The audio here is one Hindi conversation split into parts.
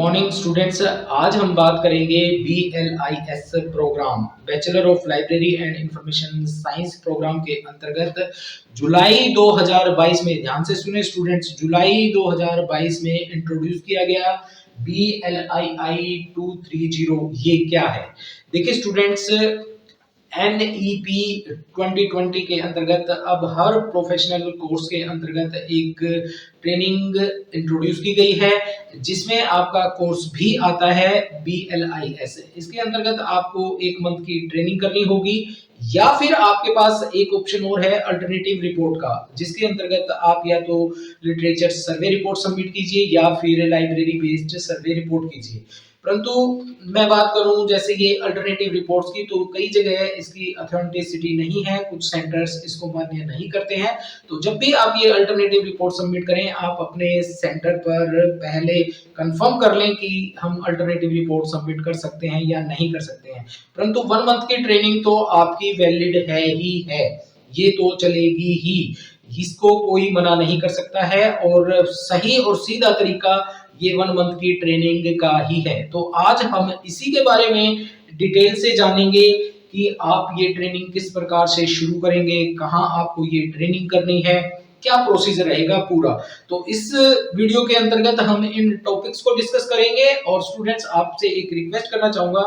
Morning students. आज हम बात करेंगे BLIS program, bachelor of library and information science program के अंतर्गत जुलाई 2022 में, ध्यान से सुने स्टूडेंट्स, जुलाई 2022 में इंट्रोड्यूस किया गया BLII 230। ये क्या है? देखिए स्टूडेंट्स, NEP 2020 के अंतर्गत अब हर प्रोफेशनल कोर्स के अंतर्गत एक ट्रेनिंग इंट्रोड्यूस की गई है, जिसमें आपका कोर्स भी आता है BLIS। इसके अंतर्गत आपको 1 मंथ की ट्रेनिंग करनी होगी, या फिर आपके पास एक ऑप्शन और है अल्टरनेटिव रिपोर्ट का, जिसके अंतर्गत आप या तो लिटरेचर सर्वे रिपोर्ट सबमिट कीजिए या फिर लाइब्रेरी बेस्ड सर्वे रिपोर्ट कीजिए। परंतु मैं बात करूं जैसे ये अल्टरनेटिव रिपोर्ट्स की, तो कई जगह इसकी ऑथेंटिसिटी नहीं है, कुछ सेंटर्स इसको मान्य नहीं करते हैं। तो जब भी आप ये अल्टरनेटिव रिपोर्ट सबमिट करें, आप अपने सेंटर पर पहले कंफर्म कर लें कि हम अल्टरनेटिव रिपोर्ट सबमिट कर सकते हैं या नहीं कर सकते हैं। परंतु 1 मंथ की ट्रेनिंग तो आपकी वैलिड है ही है, ये तो चलेगी ही, इसको कोई मना नहीं कर सकता है, और सही और सीधा तरीका ये 1 मंथ की ट्रेनिंग का ही है। तो आज हम इसी के बारे में डिटेल से जानेंगे कि आप ये ट्रेनिंग किस प्रकार से शुरू करेंगे, कहाँ आपको ये ट्रेनिंग करनी है, क्या प्रोसीजर रहेगा पूरा। तो इस वीडियो के अंतर्गत हम इन टॉपिक्स को डिस्कस करेंगे। और स्टूडेंट्स, आपसे एक रिक्वेस्ट करना चाहूंगा,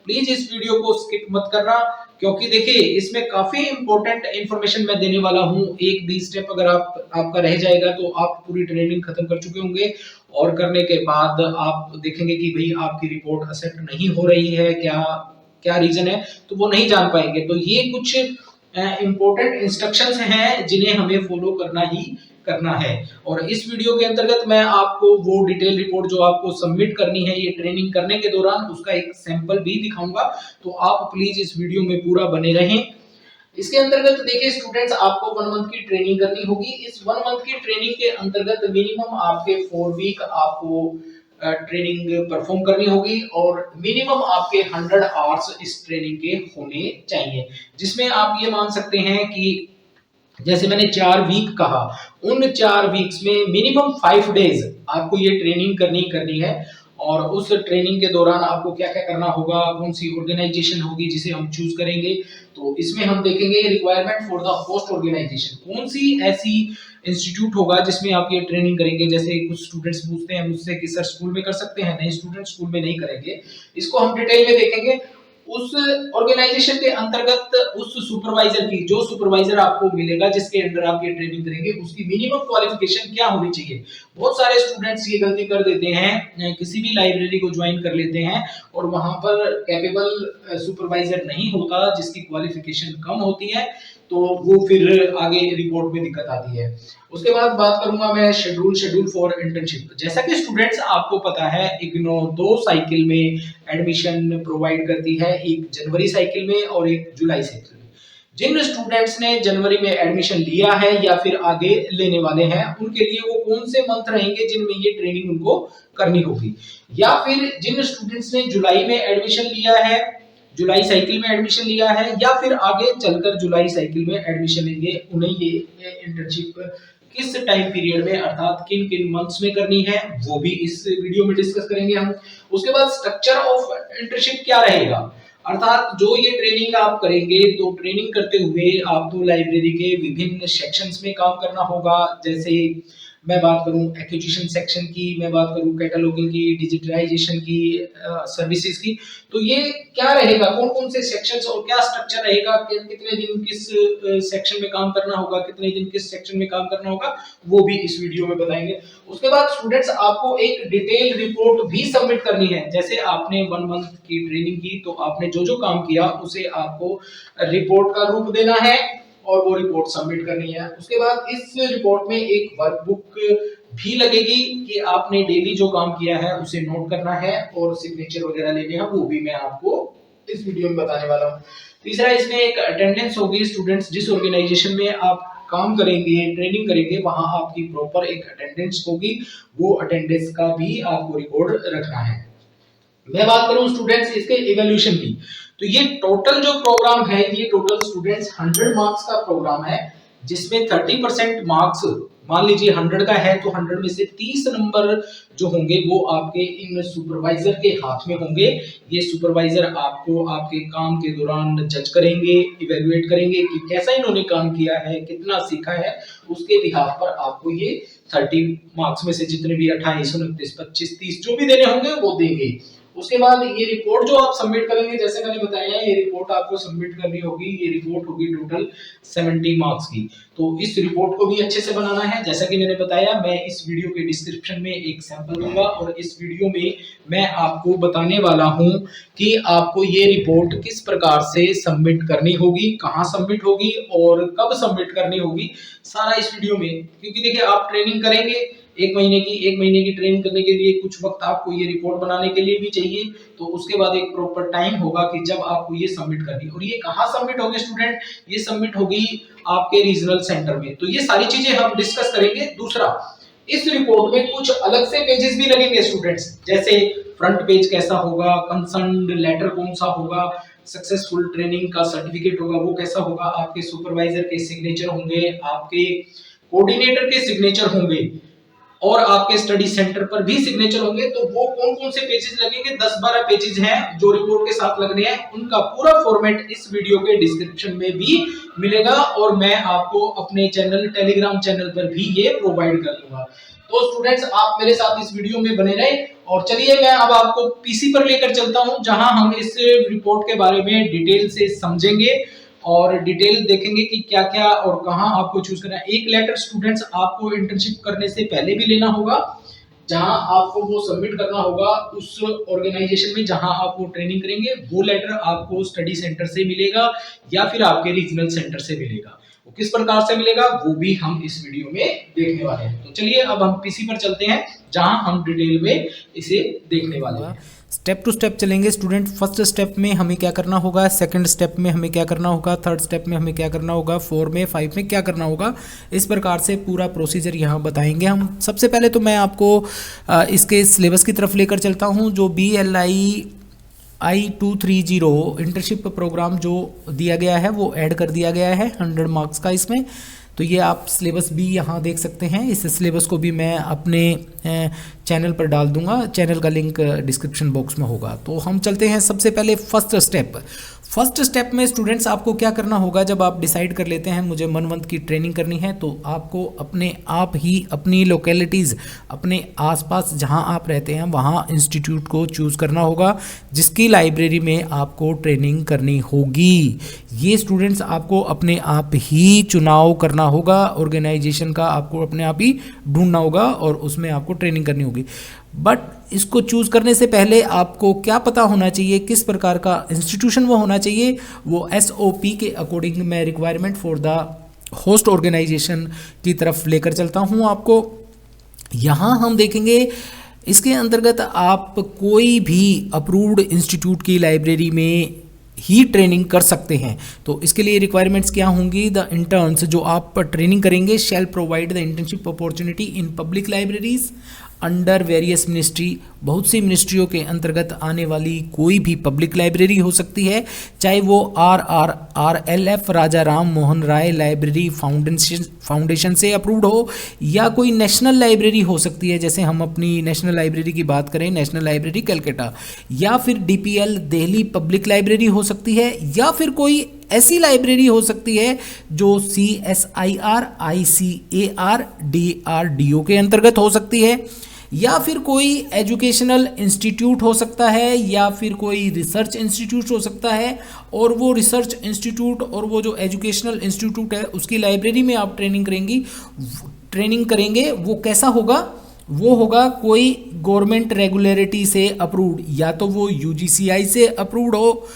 प्लीज इस वीडियो को स्किप मत करना, क्योंकि देखिए इसमें काफी इंपॉर्टेंट इंफॉर्मेशन मैं देने वाला हूं। एक भी स्टेप अगर आपका रह जाएगा तो आप पूरी ट्रेनिंग खत्म कर चुके होंगे, और करने के बाद आप देखेंगे कि भाई आपकी रिपोर्ट एक्सेप्ट नहीं हो रही है, क्या क्या रीजन है, तो वो नहीं जान पाएंगे। तो ये कुछ इंपॉर्टेंट इंस्ट्रक्शंस हैं जिन्हें हमें फॉलो करना ही करना है। और इस वीडियो के अंतर्गत मैं आपको वो डिटेल रिपोर्ट जो आपको सबमिट करनी है ये ट्रेनिंग करने के दौरान, उसका एक सैंपल भी दिखाऊंगा। तो आप प्लीज इस वीडियो में पूरा बने रहें। इसके अंतर्गत देखिए स्टूडेंट्स, आपको 1 मंथ की ट्रेनिंग करनी होगी। इस 1 मंथ की ट्रेनिंग के अंतर्गत मिनिमम आपके 4 वीक आपको ट्रेनिंग परफॉर्म करनी होगी, और मिनिमम आपके 100 आवर्स इस ट्रेनिंग के होने चाहिए, जिसमें आप ये मान सकते हैं कि जैसे मैंने 4 वीक कहा, उन 4 वीक्स में मिनिमम 5 डेज आपको ये ट्रेनिंग करनी है। और उस ट्रेनिंग के दौरान आपको क्या क्या करना होगा, कौन सी ऑर्गेनाइजेशन होगी जिसे हम चूज करेंगे, तो इसमें हम देखेंगे requirement for the host organisation, कौन सी ऐसी इंस्टीट्यूट होगा जिसमें आप ये ट्रेनिंग करेंगे। जैसे कुछ स्टूडेंट्स पूछते हैं मुझसे कि सर स्कूल में कर सकते हैं? नहीं, स्टूडेंट स्कूल में नहीं करेंगे, इसको हम डिटेल में देखेंगे। उस ऑर्गेनाइजेशन के अंतर्गत उस सुपरवाइजर की, जो सुपरवाइजर आपको मिलेगा जिसके अंडर आप ये ट्रेनिंग करेंगे, उसकी मिनिमम क्वालिफिकेशन क्या होनी चाहिए। बहुत सारे स्टूडेंट्स ये गलती कर देते हैं, किसी भी लाइब्रेरी को ज्वाइन कर लेते हैं और वहां पर कैपेबल सुपरवाइजर नहीं होता, जिसकी क्वालिफिकेशन कम होती है, तो वो फिर आगे रिपोर्ट में दिक्कत आती है। उसके बाद बात करूंगा मैं शेड्यूल फॉर इंटर्नशिप। जैसा कि स्टूडेंट्स आपको पता है, इग्नो 2 साइकिल में एडमिशन प्रोवाइड करती है, एक जनवरी साइकिल में और एक जुलाई साइकिल में। जिन स्टूडेंट्स ने जनवरी में एडमिशन लिया है या फिर आगे लेने वाले हैं, उनके लिए वो कौन से मंथ रहेंगे जिनमें ये ट्रेनिंग उनको करनी होगी। या फिर जिन स्टूडेंट्स ने जुलाई में एडमिशन लिया है, जुलाई साइकिल में एडमिशन लिया है, या फिर आगे चलकर जुलाई साइकिल में एडमिशन लेंगे, उन्हें ये इंटर्नशिप किस टाइम पीरियड में, अर्थात किन किन मंथ्स में करनी है, वो भी इस वीडियो में डिस्कस करेंगे हम। उसके बाद स्ट्रक्चर ऑफ इंटर्नशिप क्या रहेगा, अर्थात जो ये ट्रेनिंग आप करेंगे, तो ट्रेनिंग करते हुए आपको लाइब्रेरी के विभिन्न सेक्शंस में काम करना होगा। जैसे मैं बात करूं एक्विजिशन सेक्शन की, मैं बात करूं कैटलॉगिंग की, डिजिटलाइजेशन की, सर्विसेज की, तो ये क्या रहेगा, कौन कौन से सेक्शंस और क्या स्ट्रक्चर रहेगा, कितने दिन किस सेक्शन में काम करना होगा, कितने दिन किस सेक्शन में काम करना होगा, वो भी इस वीडियो में बताएंगे। उसके बाद स्टूडेंट्स, आपको एक डिटेल रिपोर्ट भी सबमिट करनी है। जैसे आपने 1 मंथ की ट्रेनिंग की, तो आपने जो जो काम किया उसे आपको रिपोर्ट का रूप देना है और वो रिपोर्ट सबमिट करनी है। उसके बाद इस रिपोर्ट में एक वर्कबुक भी लगेगी कि आपने डेली जो काम किया है उसे नोट करना है, और सिग्नेचर वगैरह लेने हैं, वो भी मैं आपको इस वीडियो में बताने वाला हूँ। तीसरा, इसमें एक अटेंडेंस होगी। स्टूडेंट्स, जिस ऑर्गेनाइजेशन में आप काम करेंगे, ट्रेनिंग करेंगे, वहां आपकी प्रॉपर एक अटेंडेंस होगी, वो अटेंडेंस का भी आपको रिकॉर्ड रखना है। मैं बात करूं स्टूडेंट्स इसके इवैल्यूएशन की, तो ये टोटल जो प्रोग्राम है, ये टोटल स्टूडेंट्स 100 मार्क्स का प्रोग्राम है, जिसमें 30% मार्क्स, मान लीजिए 100 का है तो 100 में से 30 नंबर जो होंगे वो आपके इन सुपरवाइजर के हाथ में होंगे। ये सुपरवाइजर आपको आपके काम के दौरान जज करेंगे, इवेलुएट करेंगे कि कैसा इन्होंने काम किया है, कितना सीखा है, उसके बिहाफ पर आपको ये 30 मार्क्स में से जितने भी 28, 29, 25, 30 जो भी देने होंगे वो देंगे। उसके बाद ये रिपोर्ट जो आप सबमिट करेंगे, जैसे मैंने बताया ये रिपोर्ट आपको सबमिट करनी होगी। ये रिपोर्ट होगी टोटल 70 मार्क्स की। तो इस रिपोर्ट को भी अच्छे से बनाना है। जैसा कि मैंने बताया, मैं इस वीडियो के डिस्क्रिप्शन में एक सैंपल दूंगा और इस वीडियो में मैं आपको बताने वाला हूं कि आपको ये रिपोर्ट किस प्रकार से सबमिट करनी होगी, कहां सबमिट होगी और कब सबमिट करनी होगी, सारा इस वीडियो में। क्योंकि देखिए आप ट्रेनिंग करेंगे एक महीने की ट्रेनिंग करने के लिए कुछ वक्त आपको ये रिपोर्ट बनाने के लिए भी चाहिए। तो उसके बाद एक प्रॉपर टाइम होगा कि जब आपको ये सबमिट करनी, और ये कहाँ सबमिट होगी स्टूडेंट, ये सबमिट होगी आपके रीजनल सेंटर में। तो ये सारी चीजें हम डिस्कस करेंगे। दूसरा, इस रिपोर्ट में कुछ अलग से पेजेस भी लगेंगे स्टूडेंट्स, जैसे फ्रंट पेज कैसा होगा, कंसर्न लेटर कौन सा होगा, सक्सेसफुल ट्रेनिंग का सर्टिफिकेट होगा वो कैसा होगा, आपके सुपरवाइजर के सिग्नेचर होंगे, आपके कोऑर्डिनेटर के सिग्नेचर होंगे और आपके स्टडी सेंटर पर भी सिग्नेचर होंगे। तो वो कौन कौन से पेजेस लगेंगे, 10-12 पेजेस हैं जो रिपोर्ट के साथ लगने हैं। उनका पूरा फॉर्मेट इस वीडियो के डिस्क्रिप्शन में भी मिलेगा और मैं आपको अपने चैनल टेलीग्राम चैनल पर भी ये प्रोवाइड कर दूंगा। तो स्टूडेंट्स आप मेरे साथ इस वीडियो में बने रहे। और चलिए मैं अब आपको पीसी पर लेकर चलता हूं, जहां हम इस रिपोर्ट के बारे में डिटेल से समझेंगे और डिटेल देखेंगे कि क्या क्या और कहां आपको चूज करना है। एक लेटर स्टूडेंट्स आपको इंटर्नशिप करने से पहले भी लेना होगा, जहां आपको वो सबमिट करना होगा उस ऑर्गेनाइजेशन में जहां आप वो ट्रेनिंग करेंगे। वो लेटर आपको स्टडी सेंटर से मिलेगा या फिर आपके रीजनल सेंटर से मिलेगा। वो किस प्रकार से मिलेगा वो भी हम इस वीडियो में देखने वाले हैं। तो चलिए अब हम पीसी पर चलते हैं, जहां हम डिटेल में इसे देखने वाले हैं। स्टेप टू स्टेप चलेंगे स्टूडेंट। फर्स्ट स्टेप में हमें क्या करना होगा, सेकंड स्टेप में हमें क्या करना होगा, थर्ड स्टेप में हमें क्या करना होगा, 4 में 5 में क्या करना होगा, इस प्रकार से पूरा प्रोसीजर यहाँ बताएंगे हम। सबसे पहले तो मैं आपको इसके सिलेबस की तरफ लेकर चलता हूँ। जो BLI 230 इंटर्नशिप प्रोग्राम जो दिया गया है वो ऐड कर दिया गया है 100 मार्क्स का इसमें। तो ये आप सिलेबस भी यहाँ देख सकते हैं। इस सिलेबस को भी मैं अपने चैनल पर डाल दूंगा, चैनल का लिंक डिस्क्रिप्शन बॉक्स में होगा। तो हम चलते हैं सबसे पहले फर्स्ट स्टेप में स्टूडेंट्स आपको क्या करना होगा। जब आप डिसाइड कर लेते हैं मुझे 1 मंथ की ट्रेनिंग करनी है, तो आपको अपने आप ही अपनी लोकेलिटीज़, अपने आसपास जहां आप रहते हैं वहां इंस्टीट्यूट को चूज़ करना होगा जिसकी लाइब्रेरी में आपको ट्रेनिंग करनी होगी। ये स्टूडेंट्स आपको अपने आप ही चुनाव करना होगा, ऑर्गेनाइजेशन का आपको अपने आप ही ढूंढना होगा और उसमें आपको ट्रेनिंग करनी होगी। बट इसको चूज़ करने से पहले आपको क्या पता होना चाहिए, किस प्रकार का इंस्टीट्यूशन वो होना चाहिए, वो SOP के अकॉर्डिंग मैं requirement for the host organisation की तरफ लेकर चलता हूँ आपको। यहाँ हम देखेंगे इसके अंतर्गत आप कोई भी अप्रूव्ड इंस्टीट्यूट की लाइब्रेरी में ही ट्रेनिंग कर सकते हैं। तो इसके लिए रिक्वायरमेंट्स क्या होंगी, द इंटर्न्स जो आप ट्रेनिंग करेंगे शैल provide the internship opportunity in public libraries under various ministry. बहुत सी मिनिस्ट्रियों के अंतर्गत आने वाली कोई भी पब्लिक लाइब्रेरी हो सकती है, चाहे वो RRLF राजा राम मोहन राय लाइब्रेरी फाउंडेशन से अप्रूव्ड हो या कोई नेशनल लाइब्रेरी हो सकती है। जैसे हम अपनी नेशनल लाइब्रेरी की बात करें, नेशनल लाइब्रेरी कलकत्ता, या फिर DPL दिल्ली पब्लिक लाइब्रेरी हो सकती है, या फिर कोई ऐसी लाइब्रेरी हो सकती है जो CSIR ICAR DRDO के अंतर्गत हो सकती है, या फिर कोई एजुकेशनल इंस्टीट्यूट हो सकता है, या फिर कोई रिसर्च इंस्टीट्यूट हो सकता है। और वो रिसर्च इंस्टीट्यूट और वो जो एजुकेशनल इंस्टीट्यूट है उसकी लाइब्रेरी में आप ट्रेनिंग करेंगे वो कैसा होगा, वो होगा कोई गवर्नमेंट रेगुलेरिटी से अप्रूव्ड, या तो वो UGCI से अप्रूव्ड हो,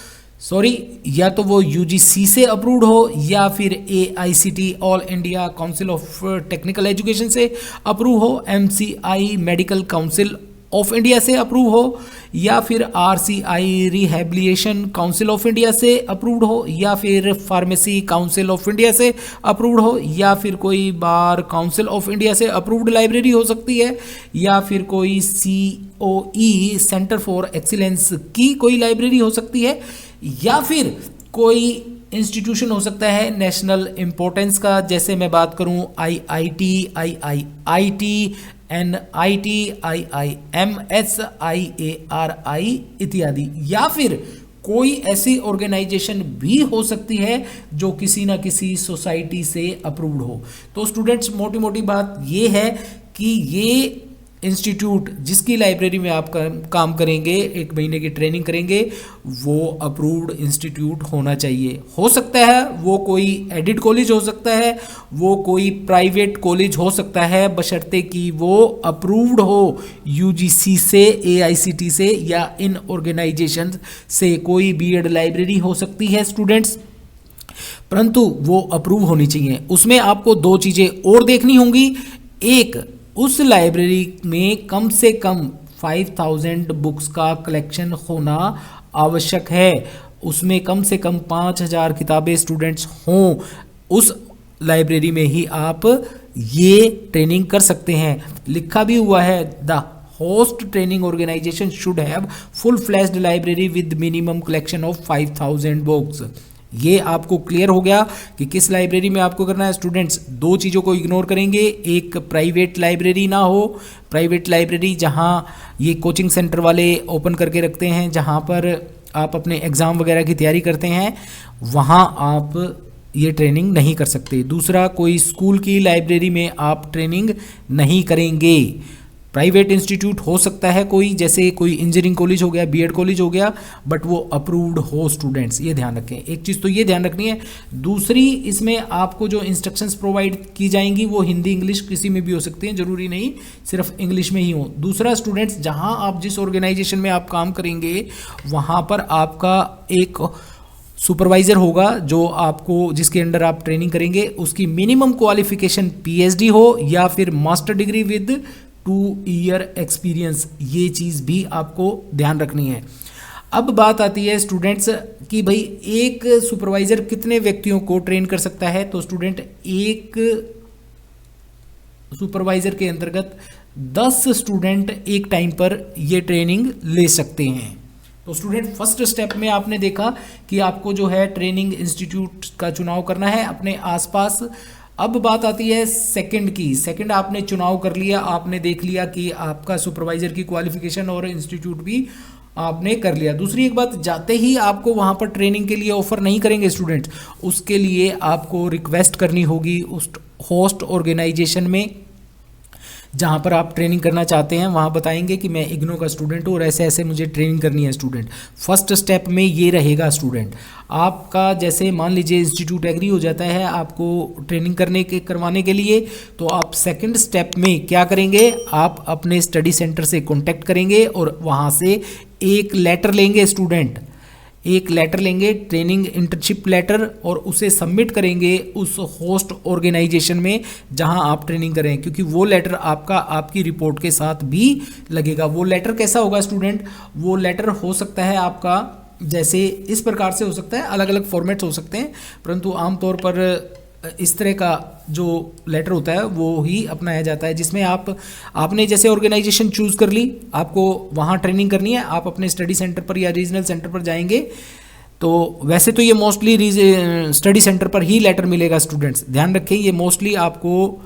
या तो वो UGC से अप्रूव्ड हो, या फिर AICT all India council of technical education से अप्रूव हो, MCI medical council of India से अप्रूव हो, या फिर RCI rehabilitation council of India से अप्रूव्ड हो, या फिर फार्मेसी काउंसिल ऑफ इंडिया से अप्रूव्ड हो, या फिर कोई बार काउंसिल ऑफ इंडिया से अप्रूव्ड लाइब्रेरी हो सकती है, या फिर कोई COE सेंटर फॉर एक्सीलेंस की कोई लाइब्रेरी हो सकती है, या फिर कोई इंस्टीट्यूशन हो सकता है नेशनल इम्पोर्टेंस का, जैसे मैं बात करूं IIT, IIIT, NIT, IIMS, IARI इत्यादि, या फिर कोई ऐसी ऑर्गेनाइजेशन भी हो सकती है जो किसी ना किसी सोसाइटी से अप्रूव्ड हो। तो स्टूडेंट्स, मोटी मोटी बात ये है कि ये इंस्टीट्यूट जिसकी लाइब्रेरी में आप काम करेंगे, 1 महीने की ट्रेनिंग करेंगे, वो अप्रूव्ड इंस्टीट्यूट होना चाहिए। हो सकता है वो कोई एडिड कॉलेज हो सकता है, वो कोई प्राइवेट कॉलेज हो सकता है, बशर्ते कि वो अप्रूव्ड हो UGC से, AICT से, या इन ऑर्गेनाइजेशन से। कोई बीएड लाइब्रेरी हो सकती है स्टूडेंट्स, परंतु वो अप्रूव होनी चाहिए। उसमें आपको 2 चीज़ें और देखनी होंगी। एक, उस लाइब्रेरी में कम से कम 5000 बुक्स का कलेक्शन होना आवश्यक है। उसमें कम से कम 5000 किताबें स्टूडेंट्स हों, उस लाइब्रेरी में ही आप ये ट्रेनिंग कर सकते हैं। लिखा भी हुआ है, the host training organisation should have full flashed library with minimum collection of 5000 books. ये आपको क्लियर हो गया कि किस लाइब्रेरी में आपको करना है। स्टूडेंट्स, 2 चीज़ों को इग्नोर करेंगे। एक, प्राइवेट लाइब्रेरी ना हो, प्राइवेट लाइब्रेरी जहाँ ये कोचिंग सेंटर वाले ओपन करके रखते हैं, जहाँ पर आप अपने एग्ज़ाम वगैरह की तैयारी करते हैं, वहाँ आप ये ट्रेनिंग नहीं कर सकते। दूसरा, कोई स्कूल की लाइब्रेरी में आप ट्रेनिंग नहीं करेंगे। प्राइवेट इंस्टीट्यूट हो सकता है कोई, जैसे कोई इंजीनियरिंग कॉलेज हो गया, बीएड कॉलेज हो गया, बट वो अप्रूव्ड हो। स्टूडेंट्स, ये ध्यान रखें। एक चीज़ तो ये ध्यान रखनी है। दूसरी, इसमें आपको जो इंस्ट्रक्शंस प्रोवाइड की जाएंगी वो हिंदी इंग्लिश किसी में भी हो सकती हैं, ज़रूरी नहीं सिर्फ इंग्लिश में ही हो। दूसरा स्टूडेंट्स, जहाँ आप जिस ऑर्गेनाइजेशन में आप काम करेंगे वहाँ पर आपका एक सुपरवाइज़र होगा जो आपको, जिसके अंडर आप ट्रेनिंग करेंगे, उसकी मिनिमम क्वालिफिकेशन PhD हो या फिर master degree with 2 year experience. ये चीज़ भी आपको ध्यान रखनी है। अब बात आती है स्टूडेंट्स कि भाई एक सुपरवाइज़र कितने व्यक्तियों को ट्रेन कर सकता है। तो स्टूडेंट, एक सुपरवाइज़र के अंतर्गत 10 स्टूडेंट एक टाइम पर ये ट्रेनिंग ले सकते हैं। तो स्टूडेंट, फर्स्ट स्टेप में आपने देखा कि आपको जो है ट्रेनिंग इंस्टीट्यूट का चुनाव करना है अपने आसपास। अब बात आती है सेकंड की। सेकंड, आपने चुनाव कर लिया, आपने देख लिया कि आपका सुपरवाइज़र की क्वालिफिकेशन और इंस्टीट्यूट भी आपने कर लिया। दूसरी एक बात, जाते ही आपको वहाँ पर ट्रेनिंग के लिए ऑफर नहीं करेंगे स्टूडेंट्स, उसके लिए आपको रिक्वेस्ट करनी होगी उस होस्ट ऑर्गेनाइजेशन में जहाँ पर आप ट्रेनिंग करना चाहते हैं। वहाँ बताएंगे कि मैं इग्नो का स्टूडेंट हूँ और ऐसे ऐसे मुझे ट्रेनिंग करनी है स्टूडेंट। फर्स्ट स्टेप में ये रहेगा स्टूडेंट आपका। जैसे मान लीजिए इंस्टीट्यूट एग्री हो जाता है आपको ट्रेनिंग करवाने के लिए, तो आप सेकंड स्टेप में क्या करेंगे, आप अपने स्टडी सेंटर से कॉन्टैक्ट करेंगे और वहाँ से एक लेटर लेंगे स्टूडेंट, एक लेटर लेंगे, ट्रेनिंग इंटर्नशिप लेटर, और उसे सबमिट करेंगे उस होस्ट ऑर्गेनाइजेशन में जहां आप ट्रेनिंग करें, क्योंकि वो लेटर आपकी रिपोर्ट के साथ भी लगेगा। वो लेटर कैसा होगा स्टूडेंट, वो लेटर हो सकता है आपका जैसे इस प्रकार से हो सकता है, अलग अलग फॉर्मेट्स हो सकते हैं, परंतु आमतौर पर इस तरह का जो लेटर होता है वो ही अपनाया जाता है, जिसमें आपने जैसे ऑर्गेनाइजेशन चूज़ कर ली, आपको वहाँ ट्रेनिंग करनी है, आप अपने स्टडी सेंटर पर या रीजनल सेंटर पर जाएंगे। तो वैसे तो ये मोस्टली स्टडी सेंटर पर ही लेटर मिलेगा स्टूडेंट्स, ध्यान रखें, ये मोस्टली आपको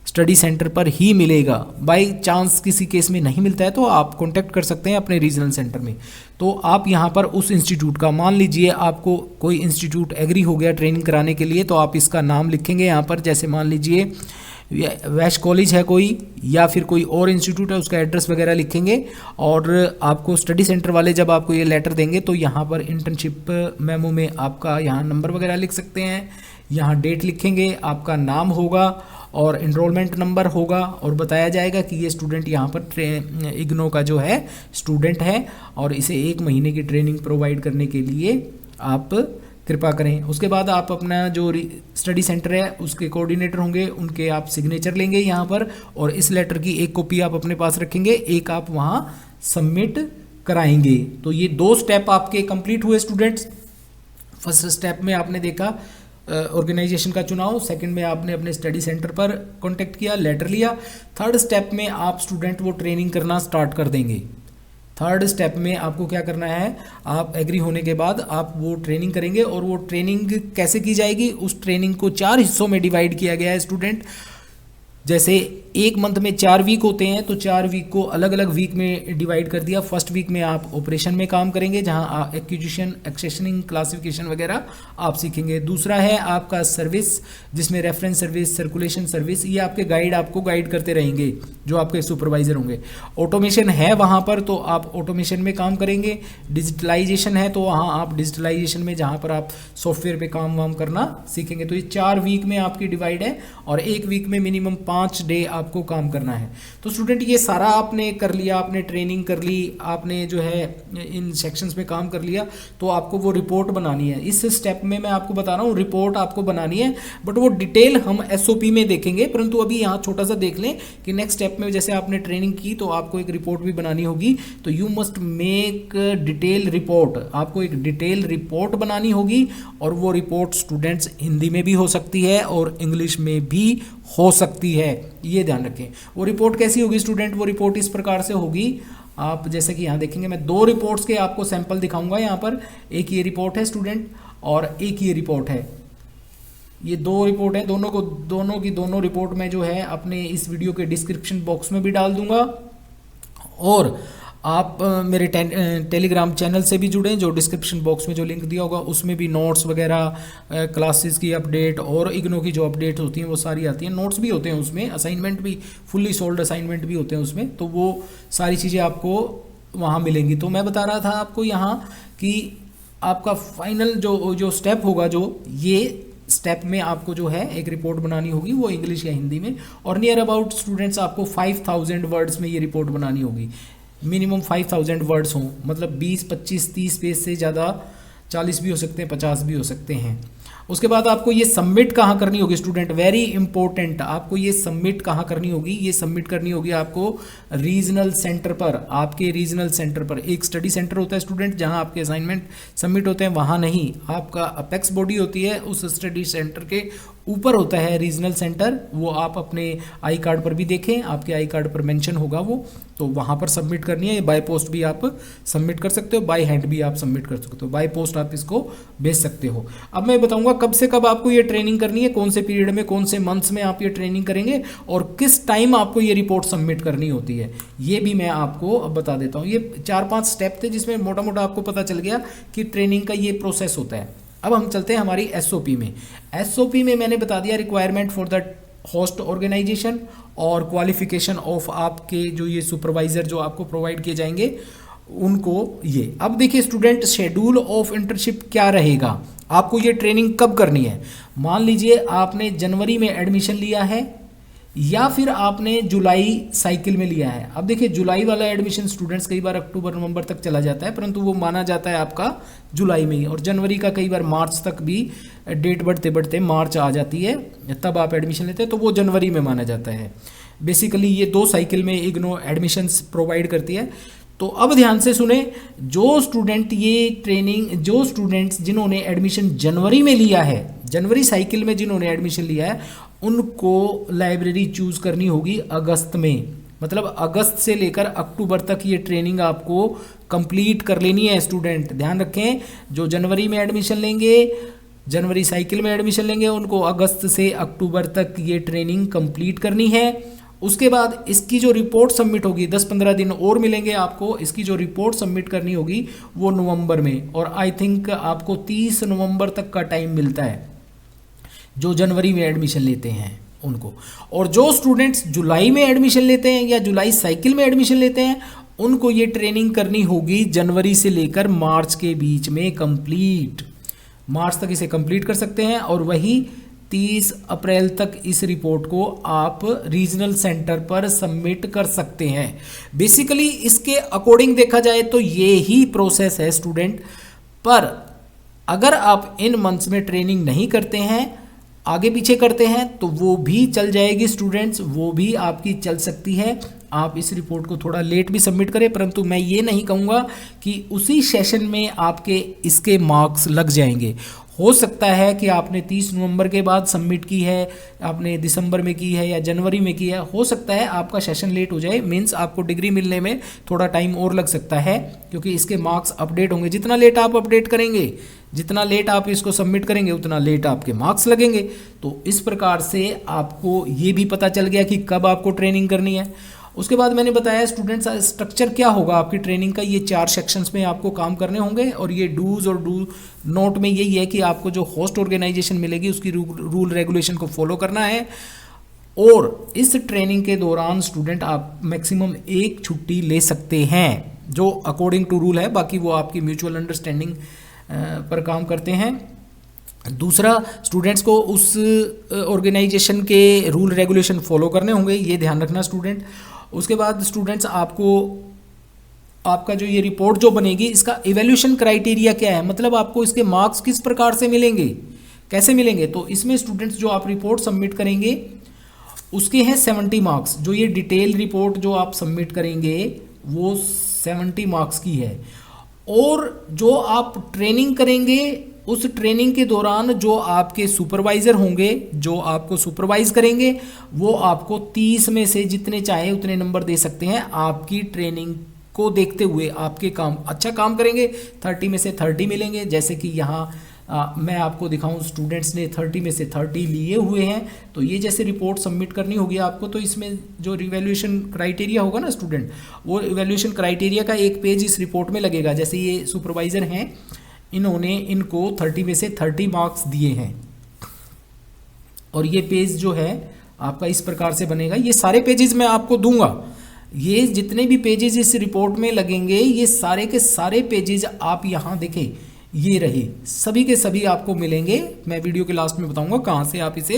स्टडी सेंटर पर ही मिलेगा। बाय चांस किसी केस में नहीं मिलता है तो आप कांटेक्ट कर सकते हैं अपने रीजनल सेंटर में। तो आप यहाँ पर उस इंस्टीट्यूट का, मान लीजिए आपको कोई इंस्टीट्यूट एग्री हो गया ट्रेनिंग कराने के लिए, तो आप इसका नाम लिखेंगे यहाँ पर। जैसे मान लीजिए वैश कॉलेज है कोई, या फिर कोई और इंस्टीट्यूट है, उसका एड्रेस वगैरह लिखेंगे। और आपको स्टडी सेंटर वाले जब आपको ये लेटर देंगे तो यहाँ पर इंटर्नशिप मेमो में आपका यहाँ नंबर वगैरह लिख सकते हैं, यहाँ डेट लिखेंगे, आपका नाम होगा और इनरोलमेंट नंबर होगा, और बताया जाएगा कि ये स्टूडेंट यहाँ पर इग्नो का जो है स्टूडेंट है और इसे 1 महीने की ट्रेनिंग प्रोवाइड करने के लिए आप कृपा करें। उसके बाद आप अपना जो स्टडी सेंटर है उसके कोऑर्डिनेटर होंगे, उनके आप सिग्नेचर लेंगे यहाँ पर, और इस लेटर की एक कॉपी आप अपने पास रखेंगे, एक आप वहाँ सबमिट कराएंगे। तो ये 2 स्टेप आपके कंप्लीट हुए स्टूडेंट्स। फर्स्ट स्टेप में आपने देखा ऑर्गेनाइजेशन का चुनाव, सेकंड में आपने अपने स्टडी सेंटर पर कांटेक्ट किया, लेटर लिया, थर्ड स्टेप में आप स्टूडेंट वो ट्रेनिंग करना स्टार्ट कर देंगे। थर्ड स्टेप में आपको क्या करना है, आप एग्री होने के बाद आप वो ट्रेनिंग करेंगे। और वो ट्रेनिंग कैसे की जाएगी, उस ट्रेनिंग को 4 हिस्सों में डिवाइड किया गया है स्टूडेंट। जैसे एक मंथ में 4 वीक होते हैं, तो 4 वीक को अलग अलग वीक में डिवाइड कर दिया। फर्स्ट वीक में आप ऑपरेशन में काम करेंगे, जहां एक्विजिशन, एक्सेशनिंग, क्लासिफिकेशन वगैरह आप सीखेंगे। दूसरा है आपका सर्विस, जिसमें रेफरेंस सर्विस, सर्कुलेशन सर्विस, ये आपके गाइड आपको गाइड करते रहेंगे, जो आपके सुपरवाइजर होंगे। ऑटोमेशन है वहाँ पर, तो आप ऑटोमेशन में काम करेंगे। डिजिटलाइजेशन है, तो वहाँ आप डिजिटलाइजेशन में, जहाँ पर आप सॉफ्टवेयर पे काम वाम करना सीखेंगे। तो ये 4 वीक में आपकी डिवाइड है, और एक वीक में मिनिमम 5 डे आपको काम करना है। तो स्टूडेंट ये सारा आपने कर लिया, आपने ट्रेनिंग कर ली, आपने जो है इन सेक्शंस में काम कर लिया, तो आपको वो रिपोर्ट बनानी है। इस स्टेप में मैं आपको बता रहा हूँ रिपोर्ट आपको बनानी है, बट वो डिटेल हम एसओपी में देखेंगे। परंतु अभी यहाँ छोटा सा देख लें कि नेक्स्ट स्टेप में जैसे आपने ट्रेनिंग की तो आपको एक रिपोर्ट भी बनानी होगी। तो you must make detail report, आपको एक डिटेल रिपोर्ट बनानी होगी। और वो रिपोर्ट स्टूडेंट्स हिंदी में भी हो सकती है और इंग्लिश में भी हो सकती है, ये ध्यान रखें। वो रिपोर्ट कैसी होगी स्टूडेंट, वो रिपोर्ट इस प्रकार से होगी। आप जैसे कि यहाँ देखेंगे, मैं 2 रिपोर्ट्स के आपको सैंपल दिखाऊंगा यहाँ पर। एक ये रिपोर्ट है स्टूडेंट, और एक ये रिपोर्ट है। ये 2 रिपोर्ट है, दोनों रिपोर्ट में जो है अपने इस वीडियो के डिस्क्रिप्शन बॉक्स में भी डाल दूंगा। और आप मेरे टेलीग्राम चैनल से भी जुड़ें, जो डिस्क्रिप्शन बॉक्स में जो लिंक दिया होगा उसमें भी नोट्स वगैरह, क्लासेस की अपडेट और इग्नो की जो अपडेट होती हैं वो सारी आती हैं। नोट्स भी होते हैं उसमें, असाइनमेंट भी, फुल्ली सोल्ड असाइनमेंट भी होते हैं उसमें। तो वो सारी चीज़ें आपको वहाँ मिलेंगी। तो मैं बता रहा था आपको यहाँ कि आपका फाइनल जो स्टेप होगा, जो ये स्टेप में आपको जो है एक रिपोर्ट बनानी होगी, वो इंग्लिश या हिंदी में। और नियर अबाउट स्टूडेंट्स आपको 5000 वर्ड्स में ये रिपोर्ट बनानी होगी। मिनिमम 5000 वर्ड्स हों, मतलब 20, 25, 30 पेज से ज़्यादा, 40 भी हो सकते हैं, 50 भी हो सकते हैं। उसके बाद आपको ये सबमिट कहाँ करनी होगी स्टूडेंट, वेरी इंपॉर्टेंट, आपको ये सबमिट कहाँ करनी होगी, ये सबमिट करनी होगी आपको रीजनल सेंटर पर। आपके रीजनल सेंटर पर एक स्टडी सेंटर होता है स्टूडेंट, जहाँ आपके असाइनमेंट सबमिट होते हैं, वहाँ नहीं, आपका अपेक्स बॉडी होती है, उस स्टडी सेंटर के ऊपर होता है रीजनल सेंटर। वो आप अपने आई कार्ड पर भी देखें, आपके आई कार्ड पर मेंशन होगा वो, तो वहाँ पर सबमिट करनी है। बाय पोस्ट भी आप सबमिट कर सकते हो, बाय हैंड भी आप सबमिट कर सकते हो, बाय पोस्ट आप इसको भेज सकते हो। अब मैं बताऊंगा कब से कब आपको ये ट्रेनिंग करनी है, कौन से पीरियड में, कौन से मंथ्स में आप ये ट्रेनिंग करेंगे, और किस टाइम आपको ये रिपोर्ट सबमिट करनी होती है, ये भी मैं आपको अब बता देता हूँ। ये 4-5 स्टेप थे जिसमें मोटा मोटा आपको पता चल गया कि ट्रेनिंग का ये प्रोसेस होता है। अब हम चलते हैं हमारी एसओपी में। एसओपी में मैंने बता दिया requirement for the host organisation और क्वालिफिकेशन ऑफ आपके जो ये सुपरवाइजर जो आपको प्रोवाइड किए जाएंगे उनको। ये अब देखिए स्टूडेंट, शेड्यूल ऑफ इंटर्नशिप क्या रहेगा, आपको ये ट्रेनिंग कब करनी है। मान लीजिए आपने जनवरी में एडमिशन लिया है या फिर आपने जुलाई साइकिल में लिया है। अब देखिए जुलाई वाला एडमिशन स्टूडेंट्स कई बार अक्टूबर नवंबर तक चला जाता है, परंतु वो माना जाता है आपका जुलाई में ही। और जनवरी का कई बार मार्च तक भी डेट बढ़ते बढ़ते मार्च आ जाती है, तब आप एडमिशन लेते हैं, तो वो जनवरी में माना जाता है। बेसिकली ये 2 साइकिल में इग्नो एडमिशन्स प्रोवाइड करती है। तो अब ध्यान से सुने, जो स्टूडेंट्स जिन्होंने एडमिशन जनवरी में लिया है, जनवरी साइकिल में जिन्होंने एडमिशन लिया है, उनको लाइब्रेरी चूज करनी होगी अगस्त में। मतलब अगस्त से लेकर अक्टूबर तक ये ट्रेनिंग आपको कंप्लीट कर लेनी है स्टूडेंट। ध्यान रखें, जो जनवरी में एडमिशन लेंगे, जनवरी साइकिल में एडमिशन लेंगे, उनको अगस्त से अक्टूबर तक ये ट्रेनिंग कंप्लीट करनी है। उसके बाद इसकी जो रिपोर्ट सबमिट होगी, 10-15 दिन और मिलेंगे आपको, इसकी जो रिपोर्ट सबमिट करनी होगी वो नवंबर में। और आई थिंक आपको 30 नवंबर तक का टाइम मिलता है जो जनवरी में एडमिशन लेते हैं उनको। और जो स्टूडेंट्स जुलाई में एडमिशन लेते हैं या जुलाई साइकिल में एडमिशन लेते हैं, उनको ये ट्रेनिंग करनी होगी जनवरी से लेकर मार्च के बीच में कंप्लीट। मार्च तक इसे कंप्लीट कर सकते हैं, और वही 30 अप्रैल तक इस रिपोर्ट को आप रीजनल सेंटर पर सबमिट कर सकते हैं। बेसिकली इसके अकॉर्डिंग देखा जाए तो ये ही प्रोसेस है स्टूडेंट। पर अगर आप इन मंथ्स में ट्रेनिंग नहीं करते हैं, आगे पीछे करते हैं, तो वो भी चल जाएगी स्टूडेंट्स, वो भी आपकी चल सकती है। आप इस रिपोर्ट को थोड़ा लेट भी सबमिट करें, परंतु मैं ये नहीं कहूँगा कि उसी सेशन में आपके इसके मार्क्स लग जाएंगे। हो सकता है कि आपने 30 नवंबर के बाद सबमिट की है, आपने दिसंबर में की है या जनवरी में की है, हो सकता है आपका सेशन लेट हो जाए, मीन्स आपको डिग्री मिलने में थोड़ा टाइम और लग सकता है, क्योंकि इसके मार्क्स अपडेट होंगे। जितना लेट आप अपडेट करेंगे, जितना लेट आप इसको सबमिट करेंगे, उतना लेट आपके मार्क्स लगेंगे। तो इस प्रकार से आपको ये भी पता चल गया कि कब आपको ट्रेनिंग करनी है। उसके बाद मैंने बताया स्टूडेंट्स स्ट्रक्चर क्या होगा आपकी ट्रेनिंग का, ये 4 सेक्शंस में आपको काम करने होंगे, और ये डूज और डू नोट में यही है कि आपको जो होस्ट ऑर्गेनाइजेशन मिलेगी उसकी रूल रेगुलेशन को फॉलो करना है। और इस ट्रेनिंग के दौरान स्टूडेंट आप मैक्सिमम 1 छुट्टी ले सकते हैं, जो अकॉर्डिंग टू रूल है, बाकी वो आपकी म्यूचुअल अंडरस्टैंडिंग पर काम करते हैं। दूसरा, स्टूडेंट्स को उस ऑर्गेनाइजेशन के रूल रेगुलेशन फॉलो करने होंगे, ये ध्यान रखना स्टूडेंट। उसके बाद स्टूडेंट्स आपको आपका जो ये रिपोर्ट जो बनेगी, इसका इवैल्यूएशन क्राइटेरिया क्या है, मतलब आपको इसके मार्क्स किस प्रकार से मिलेंगे, कैसे मिलेंगे। तो इसमें स्टूडेंट्स जो आप रिपोर्ट सबमिट करेंगे उसके हैं 70 मार्क्स। जो ये डिटेल रिपोर्ट जो आप सबमिट करेंगे वो 70 मार्क्स की है। और जो आप ट्रेनिंग करेंगे, उस ट्रेनिंग के दौरान जो आपके सुपरवाइज़र होंगे, जो आपको सुपरवाइज करेंगे, वो आपको 30 में से जितने चाहे उतने नंबर दे सकते हैं। आपकी ट्रेनिंग को देखते हुए आपके काम अच्छा काम करेंगे 30 में से 30 मिलेंगे। जैसे कि यहाँ मैं आपको दिखाऊं, स्टूडेंट्स ने 30 में से 30 लिए हुए हैं। तो ये जैसे रिपोर्ट सबमिट करनी होगी आपको, तो इसमें जो इवैल्यूएशन क्राइटेरिया होगा ना स्टूडेंट, वो इवैल्यूएशन क्राइटेरिया का एक पेज इस रिपोर्ट में लगेगा। जैसे ये सुपरवाइज़र हैं, इन्होंने इनको 30 में से 30 मार्क्स दिए हैं, और ये पेज जो है आपका इस प्रकार से बनेगा। ये सारे पेजेस मैं आपको दूंगा, ये जितने भी पेजेस इस रिपोर्ट में लगेंगे, ये सारे के सारे पेजेस आप यहाँ देखें, ये रहे, सभी के सभी आपको मिलेंगे। मैं वीडियो के लास्ट में बताऊंगा कहाँ से आप इसे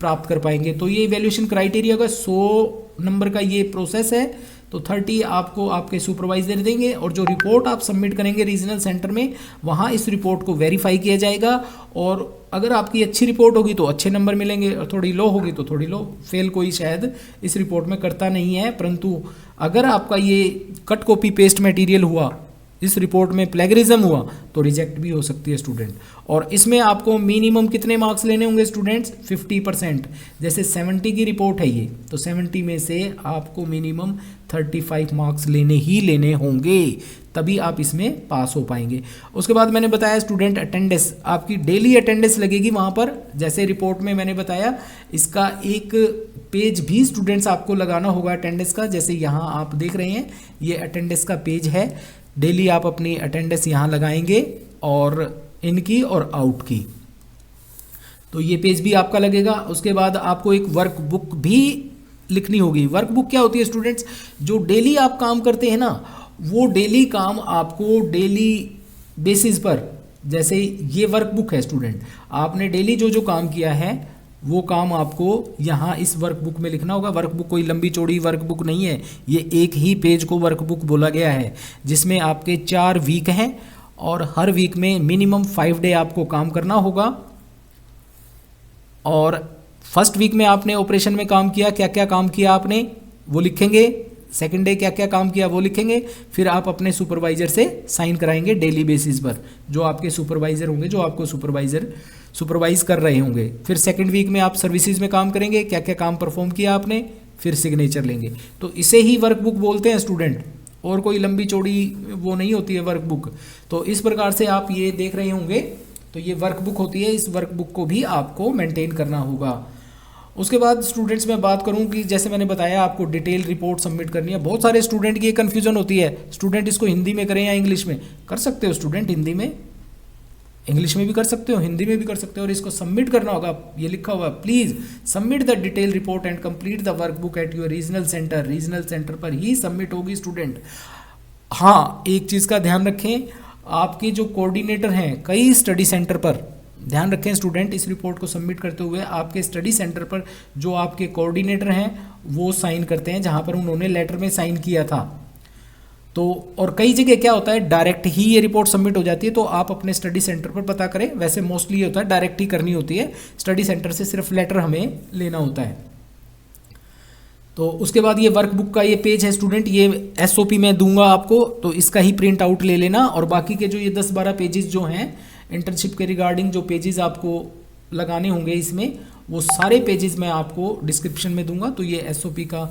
प्राप्त कर पाएंगे। तो ये इवैल्यूएशन क्राइटेरिया का 100 नंबर का ये प्रोसेस है। तो 30 आपको आपके सुपरवाइजर देंगे, और जो रिपोर्ट आप सबमिट करेंगे रीजनल सेंटर में, वहाँ इस रिपोर्ट को वेरीफाई किया जाएगा। और अगर आपकी अच्छी रिपोर्ट होगी तो अच्छे नंबर मिलेंगे, और थोड़ी लो होगी तो थोड़ी लो। फेल कोई शायद इस रिपोर्ट में करता नहीं है, परंतु अगर आपका ये कट कॉपी पेस्ट मटेरियल हुआ, इस रिपोर्ट में प्लेगरिज्म हुआ, तो रिजेक्ट भी हो सकती है स्टूडेंट। और इसमें आपको मिनिमम कितने मार्क्स लेने होंगे स्टूडेंट्स, 50%। जैसे 70 की रिपोर्ट है ये, तो 70 में से आपको मिनिमम 35 मार्क्स लेने ही लेने होंगे, तभी आप इसमें पास हो पाएंगे। उसके बाद मैंने बताया स्टूडेंट अटेंडेंस, आपकी डेली अटेंडेंस लगेगी वहाँ पर। जैसे रिपोर्ट में मैंने बताया, इसका एक पेज भी स्टूडेंट्स आपको लगाना होगा अटेंडेंस का। जैसे यहाँ आप देख रहे हैं, ये अटेंडेंस का पेज है। डेली आप अपनी अटेंडेंस यहाँ लगाएंगे, और इनकी और आउट की, तो ये पेज भी आपका लगेगा। उसके बाद आपको एक वर्क बुक भी लिखनी होगी। वर्क बुक क्या होती है स्टूडेंट्स, जो डेली आप काम करते हैं ना, वो डेली काम आपको डेली बेसिस पर, जैसे ये वर्क बुक है स्टूडेंट, आपने डेली जो जो काम किया है वो काम आपको यहाँ इस वर्कबुक में लिखना होगा। वर्कबुक कोई लंबी चौड़ी वर्कबुक नहीं है, ये एक ही पेज को वर्कबुक बोला गया है, जिसमें आपके 4 वीक हैं, और हर वीक में मिनिमम 5 डे आपको काम करना होगा। और फर्स्ट वीक में आपने ऑपरेशन में काम किया, क्या क्या काम किया आपने वो लिखेंगे। सेकंड डे क्या क्या काम किया वो लिखेंगे। फिर आप अपने सुपरवाइज़र से साइन कराएंगे डेली बेसिस पर, जो आपके सुपरवाइज़र होंगे, जो आपको सुपरवाइज कर रहे होंगे। फिर सेकंड वीक में आप सर्विसेज में काम करेंगे, क्या क्या काम परफॉर्म किया आपने, फिर सिग्नेचर लेंगे। तो इसे ही वर्कबुक बोलते हैं स्टूडेंट, और कोई लंबी चौड़ी वो नहीं होती है वर्कबुक। तो इस प्रकार से आप ये देख रहे होंगे, तो ये वर्कबुक होती है। इस वर्कबुक को भी आपको मेंटेन करना होगा। उसके बाद स्टूडेंट्स में बात करूं कि जैसे मैंने बताया आपको डिटेल रिपोर्ट सबमिट करनी है। बहुत सारे स्टूडेंट की ये कन्फ्यूजन होती है, स्टूडेंट इसको हिंदी में करें या इंग्लिश में। कर सकते हो स्टूडेंट, हिंदी में, इंग्लिश में भी कर सकते हो, हिंदी में भी कर सकते हो। और इसको सबमिट करना होगा, ये लिखा हुआ, please submit the detail report and complete the workbook at your regional centre. Regional centre पर ही सबमिट होगी स्टूडेंट। हाँ, एक चीज़ का ध्यान रखें, आपके जो कोऑर्डिनेटर हैं कई स्टडी सेंटर पर, ध्यान रखें स्टूडेंट, इस रिपोर्ट को सबमिट करते हुए आपके स्टडी सेंटर पर जो आपके कोऑर्डिनेटर हैं वो साइन करते हैं, जहाँ पर उन्होंने लेटर में साइन किया था। तो और कई जगह क्या होता है, डायरेक्ट ही ये रिपोर्ट सबमिट हो जाती है। तो आप अपने स्टडी सेंटर पर पता करें। वैसे मोस्टली ये होता है डायरेक्ट ही करनी होती है, स्टडी सेंटर से सिर्फ लेटर हमें लेना होता है। तो उसके बाद ये वर्कबुक का ये पेज है स्टूडेंट, ये एसओपी में दूंगा आपको, तो इसका ही प्रिंट आउट ले लेना। और बाकी के जो ये 10-12 पेजेस जो हैं इंटर्नशिप के रिगार्डिंग जो पेजेस आपको लगाने होंगे इसमें, वो सारे पेजेस मैं आपको डिस्क्रिप्शन में दूंगा। तो ये एसओपी का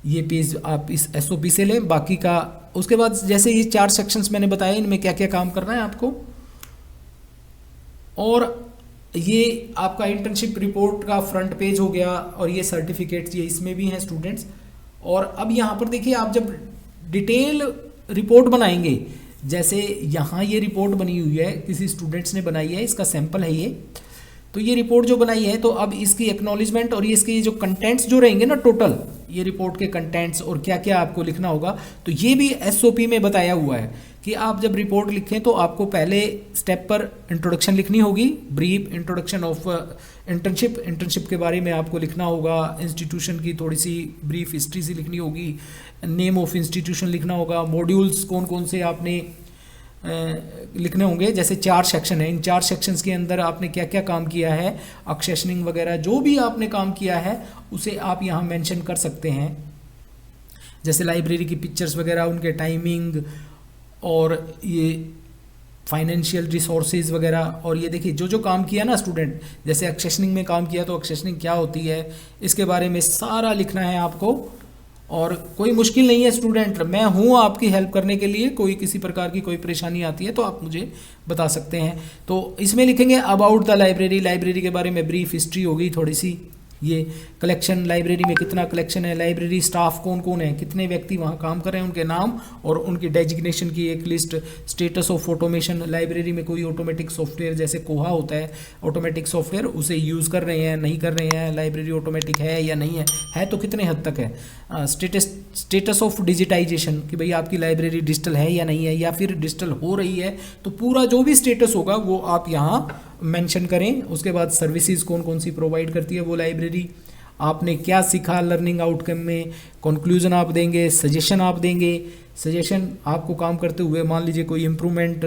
ये पेज आप इस एसओपी से लें। बाकी का उसके बाद जैसे ये 4 सेक्शंस मैंने बताया, इनमें क्या क्या काम करना है आपको, और ये आपका इंटर्नशिप रिपोर्ट का फ्रंट पेज हो गया, और ये सर्टिफिकेट्स ये इसमें भी हैं स्टूडेंट्स। और अब यहाँ पर देखिए, आप जब डिटेल रिपोर्ट बनाएंगे, जैसे यहाँ ये रिपोर्ट बनी हुई है, किसी स्टूडेंट्स ने बनाई है, इसका सैंपल है ये। तो ये रिपोर्ट जो बनाई है, तो अब इसकी एक्नॉलेजमेंट और ये इसके जो कंटेंट्स जो रहेंगे ना, टोटल ये रिपोर्ट के कंटेंट्स और क्या क्या आपको लिखना होगा, तो ये भी एसओपी में बताया हुआ है कि आप जब रिपोर्ट लिखें तो आपको पहले स्टेप पर इंट्रोडक्शन लिखनी होगी, ब्रीफ इंट्रोडक्शन ऑफ इंटर्नशिप के बारे में आपको लिखना होगा, इंस्टीट्यूशन की थोड़ी सी ब्रीफ हिस्ट्री सी लिखनी होगी, नेम ऑफ इंस्टीट्यूशन लिखना होगा, मॉड्यूल्स कौन कौन से आपने लिखने होंगे। जैसे 4 सेक्शन है, इन 4 सेक्शंस के अंदर आपने क्या क्या काम किया है, एक्सेशनिंग वगैरह जो भी आपने काम किया है उसे आप यहाँ मेंशन कर सकते हैं। जैसे लाइब्रेरी की पिक्चर्स वगैरह, उनके टाइमिंग, और ये फाइनेंशियल रिसोर्सेज वगैरह। और ये देखिए जो जो काम किया ना स्टूडेंट, जैसे एक्सेशनिंग में काम किया तो एक्सेशनिंग क्या होती है, इसके बारे में सारा लिखना है आपको। और कोई मुश्किल नहीं है स्टूडेंट, मैं हूँ आपकी हेल्प करने के लिए। कोई किसी प्रकार की कोई परेशानी आती है तो आप मुझे बता सकते हैं। तो इसमें लिखेंगे अबाउट द लाइब्रेरी, लाइब्रेरी के बारे में ब्रीफ हिस्ट्री होगी थोड़ी सी। ये कलेक्शन, लाइब्रेरी में कितना कलेक्शन है, लाइब्रेरी स्टाफ कौन कौन है, कितने व्यक्ति वहाँ काम कर रहे हैं, उनके नाम और उनकी डेजिग्नेशन की एक list. Status of automation, library में कोई ऑटोमेटिक सॉफ्टवेयर जैसे कोहा होता है ऑटोमेटिक सॉफ्टवेयर, उसे यूज़ कर रहे हैं नहीं कर रहे हैं, लाइब्रेरी ऑटोमेटिक है या नहीं है तो कितने हद तक है। स्टेटस ऑफ डिजिटाइजेशन, कि भाई आपकी लाइब्रेरी डिजिटल है या नहीं है, या फिर डिजिटल हो रही है, तो पूरा जो भी स्टेटस होगा वो आप यहाँ मेंशन करें। उसके बाद सर्विसेज कौन कौन सी प्रोवाइड करती है वो लाइब्रेरी, आपने क्या सीखा लर्निंग आउटकम में, कंक्लूजन आप देंगे, सजेशन आप देंगे। सजेशन आपको काम करते हुए मान लीजिए कोई इम्प्रूवमेंट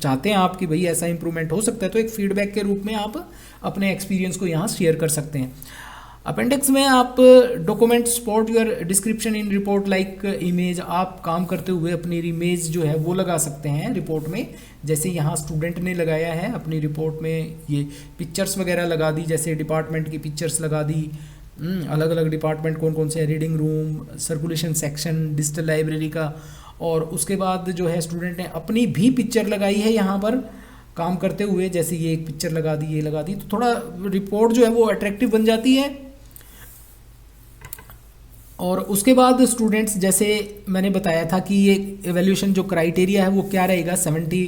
चाहते हैं आप कि भाई ऐसा इम्प्रूवमेंट हो सकता है, तो एक फीडबैक के रूप में आप अपने एक्सपीरियंस को यहाँ शेयर कर सकते हैं। अपेंडिक्स में आप document support your description in report like image, आप काम करते हुए अपनी इमेज जो है वो लगा सकते हैं रिपोर्ट में। जैसे यहाँ स्टूडेंट ने लगाया है अपनी रिपोर्ट में, ये पिक्चर्स वगैरह लगा दी, जैसे डिपार्टमेंट की पिक्चर्स लगा दी, अलग अलग डिपार्टमेंट कौन कौन से हैं, reading room, circulation section, digital library का। और उसके बाद जो है स्टूडेंट ने अपनी भी पिक्चर लगाई है यहाँ पर काम करते हुए, जैसे ये एक पिक्चर लगा दी, ये लगा दी, तो थोड़ा रिपोर्ट जो है वो अट्रैक्टिव बन जाती है। और उसके बाद स्टूडेंट्स, जैसे मैंने बताया था कि ये एवेल्यूशन जो क्राइटेरिया है वो क्या रहेगा, 70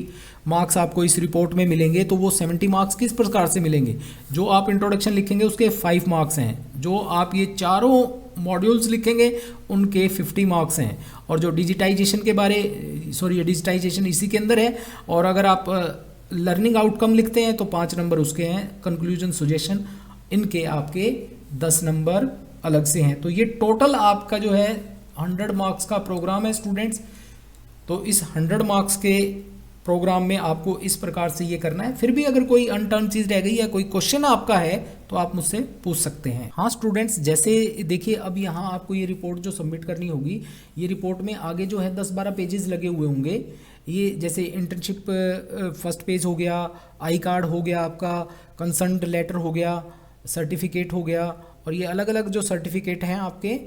मार्क्स आपको इस रिपोर्ट में मिलेंगे। तो वो 70 मार्क्स किस प्रकार से मिलेंगे, जो आप इंट्रोडक्शन लिखेंगे उसके 5 मार्क्स हैं, जो आप ये चारों मॉड्यूल्स लिखेंगे उनके 50 मार्क्स हैं, और जो डिजिटाइजेशन के बारे ये डिजिटाइजेशन इसी के अंदर है। और अगर आप लर्निंग आउटकम लिखते हैं तो 5 नंबर उसके हैं, कंक्लूजन सजेशन इनके आपके 10 नंबर अलग से हैं। तो ये टोटल आपका जो है 100 मार्क्स का प्रोग्राम है स्टूडेंट्स। तो इस 100 मार्क्स के प्रोग्राम में आपको इस प्रकार से ये करना है। फिर भी अगर कोई अनटर्न चीज़ रह गई या कोई क्वेश्चन आपका है तो आप मुझसे पूछ सकते हैं। हाँ स्टूडेंट्स, जैसे देखिए अब यहाँ आपको ये रिपोर्ट जो सबमिट करनी होगी, ये रिपोर्ट में आगे जो है 10-12 पेजेस लगे हुए होंगे। ये जैसे इंटर्नशिप फर्स्ट पेज हो गया, आई कार्ड हो गया, आपका कंसर्न्ड लेटर हो गया, सर्टिफिकेट हो गया, और ये अलग अलग जो सर्टिफिकेट हैं आपके,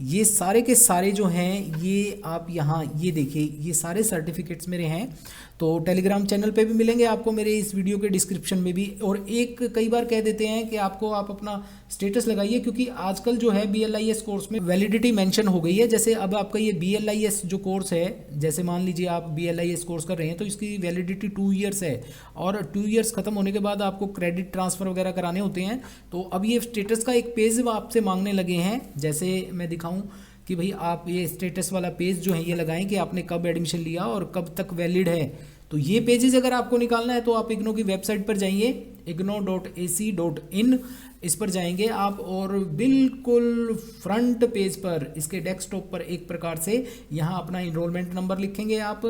ये सारे के सारे जो हैं ये आप यहाँ ये देखिए, ये सारे सर्टिफिकेट्स मेरे हैं। तो टेलीग्राम चैनल पे भी मिलेंगे आपको, मेरे इस वीडियो के डिस्क्रिप्शन में भी। और एक कई बार कह देते हैं कि आप अपना स्टेटस लगाइए, क्योंकि आजकल जो है BLIS कोर्स में वैलिडिटी मेंशन हो गई है। जैसे अब आपका ये BLIS जो कोर्स है, जैसे मान लीजिए आप BLIS कोर्स कर रहे हैं तो इसकी वैलिडिटी 2 ईयर्स है, और 2 ईयर्स खत्म होने के बाद आपको क्रेडिट ट्रांसफ़र वगैरह कराने होते हैं। तो अब ये स्टेटस का एक पेज आपसे मांगने लगे हैं। जैसे मैं दिखाऊं कि भाई आप ये स्टेटस वाला पेज जो है ये लगाएं कि आपने कब एडमिशन लिया और कब तक वैलिड है। तो ये पेजेस अगर आपको निकालना है तो आप इग्नो की वेबसाइट पर जाइए, igno.ac.in, इस पर जाएंगे आप, और बिल्कुल फ्रंट पेज पर इसके डेस्कटॉप पर एक प्रकार से यहाँ अपना इनरोलमेंट नंबर लिखेंगे आप,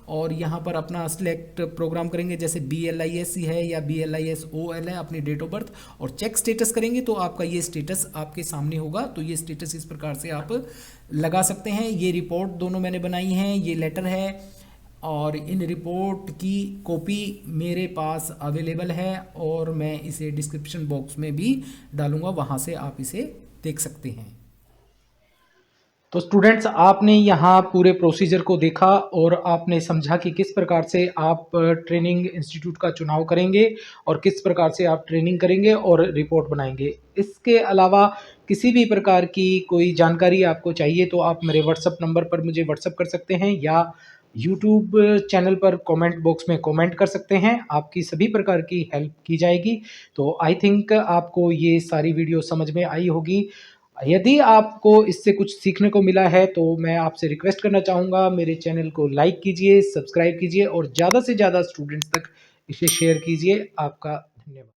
और यहाँ पर अपना सिलेक्ट प्रोग्राम करेंगे, जैसे BLIS है या BLISOL है, अपनी डेट ऑफ बर्थ, और चेक स्टेटस करेंगे तो आपका ये स्टेटस आपके सामने होगा। तो ये स्टेटस इस प्रकार से आप लगा सकते हैं। ये रिपोर्ट दोनों मैंने बनाई हैं, ये लेटर है, और इन रिपोर्ट की कॉपी मेरे पास अवेलेबल है और मैं इसे डिस्क्रिप्शन बॉक्स में भी डालूंगा, वहाँ से आप इसे देख सकते हैं। तो स्टूडेंट्स, आपने यहाँ पूरे प्रोसीजर को देखा और आपने समझा कि किस प्रकार से आप ट्रेनिंग इंस्टीट्यूट का चुनाव करेंगे और किस प्रकार से आप ट्रेनिंग करेंगे और रिपोर्ट बनाएंगे। इसके अलावा किसी भी प्रकार की कोई जानकारी आपको चाहिए तो आप मेरे व्हाट्सअप नंबर पर मुझे व्हाट्सअप कर सकते हैं या यूट्यूब चैनल पर कमेंट बॉक्स में कमेंट कर सकते हैं। आपकी सभी प्रकार की हेल्प की जाएगी। तो आई थिंक आपको ये सारी वीडियो समझ में आई होगी। यदि आपको इससे कुछ सीखने को मिला है तो मैं आपसे रिक्वेस्ट करना चाहूँगा, मेरे चैनल को लाइक कीजिए, सब्सक्राइब कीजिए और ज़्यादा से ज़्यादा स्टूडेंट्स तक इसे शेयर कीजिए। आपका धन्यवाद।